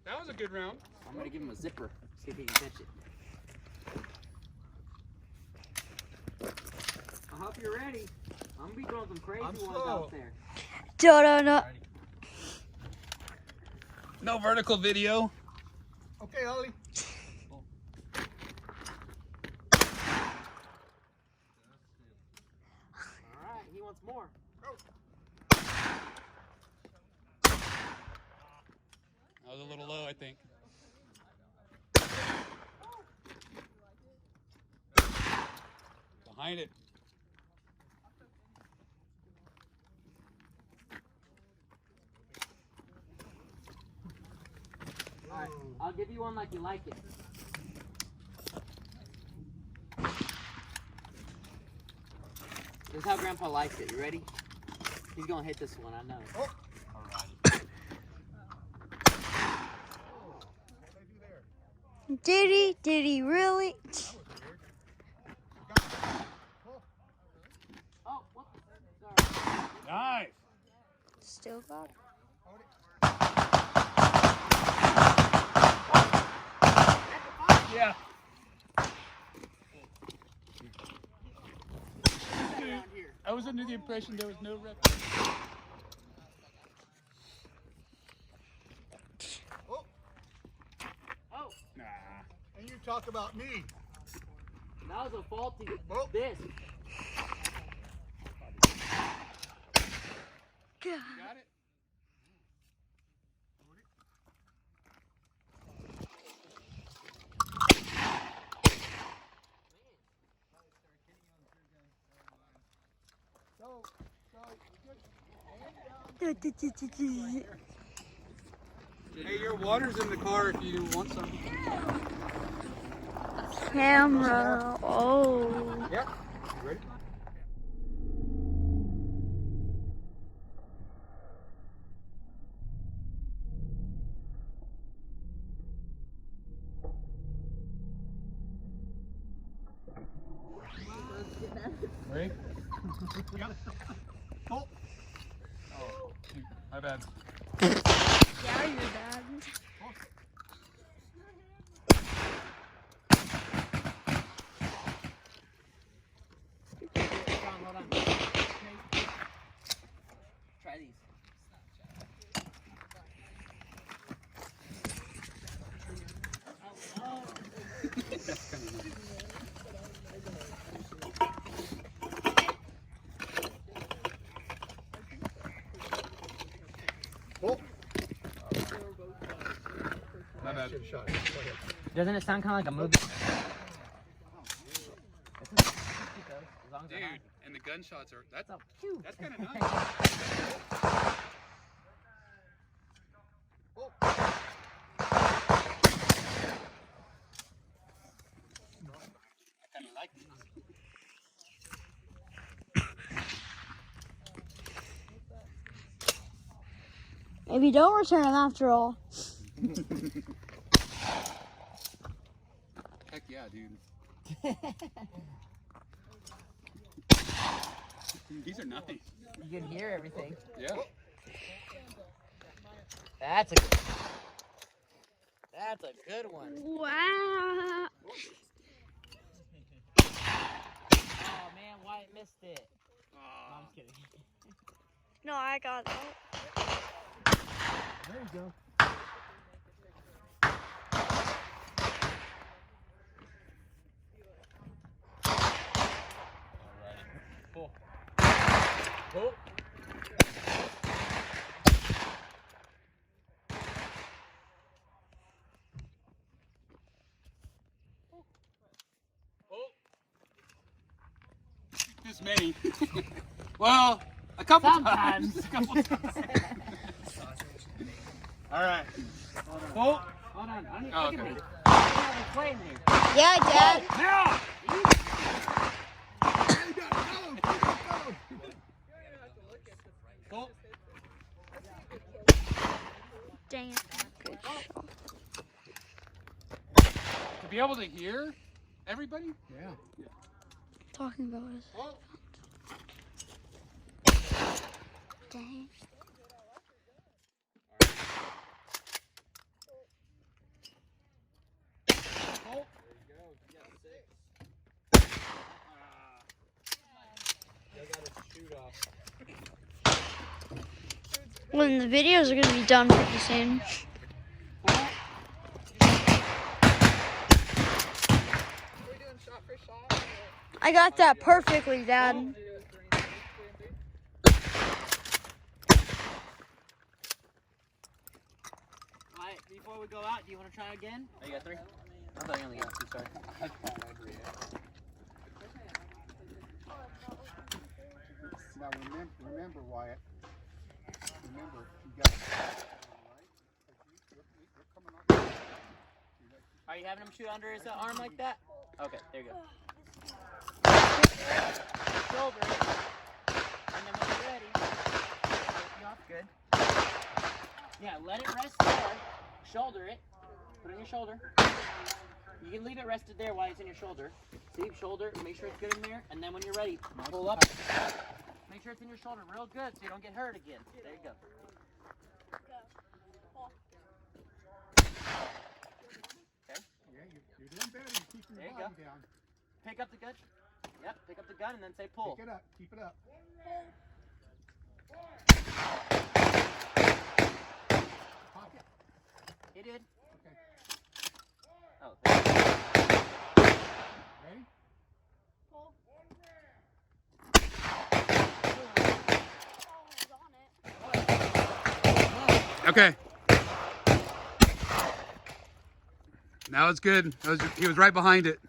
That was a good round. I'm gonna give him a zipper. See if he can catch it. I hope you're ready. I'm gonna be throwing some crazy ones out there. Da-da-da. No vertical video. Okay, Ollie. Alright, he wants more. That was a little low, I think. Behind it. Alright, I'll give you one like you like it. This is how Grandpa likes it. You ready? He's gonna hit this one, I know. Oh. Did he really? Oh, whoops. Sorry. Nice. Still got it. Yeah. I was under the impression there was no rep. Oh, Oh, Nah. and you talk about me. that was a faulty Oh. disc. Got it? Hey, your water's in the car if you want some. Camera. Oh. Yeah. Ready? Ready? Yep. Oh. Oh, shoot. My bad. Yeah, you're bad. Hold on. Try these. Oh. My bad. Should have shot it. Go ahead. Doesn't it sound kind of like a movie? Dude, and the gunshots are, that's So cute. That's kind of nice. Oh. I kind of like this. Maybe don't return him after all. Heck yeah, dude. These are nice. You can hear everything. Yeah. That's a good one. Wow. Oh man, Wyatt missed it. No, I'm just kidding. No, I got it. There you go. Cool. Oh. This many. Well, a couple Sometimes. times. A couple times. All right. Oh. Hold on. I need Oh, look okay. at me. I have a flame here. Yeah, Dad. Now. Oh. Dang it. Good shot. To be able to hear everybody? Yeah. Talking about his Dang. When the videos are gonna be done pretty soon. I got that perfectly, Dad. Alright, before we go out, do you want to try again? Oh, you got 3? I thought you only got 2, sorry. That's fine, I agree. Now remember, Wyatt. Remember, you got Are you having him shoot under his arm like that? Okay, there you go. Shoulder. And then when you're ready, take you off. Good. Yeah, let it rest there. Shoulder it. Put it on your shoulder. You can leave it rested there while it's in your shoulder. See, shoulder, make sure it's good in there. And then when you're ready, pull up. Make sure it's in your shoulder real good so you don't get hurt again. There you go. Okay. Yeah, you're doing better. You're keeping There your you body down. Pick up the gun. Yep, pick up the gun and then say pull. Pick it up. Keep it up. Pocket. He did. Okay. Oh, Ready? Okay. Now it's good. He was right behind it.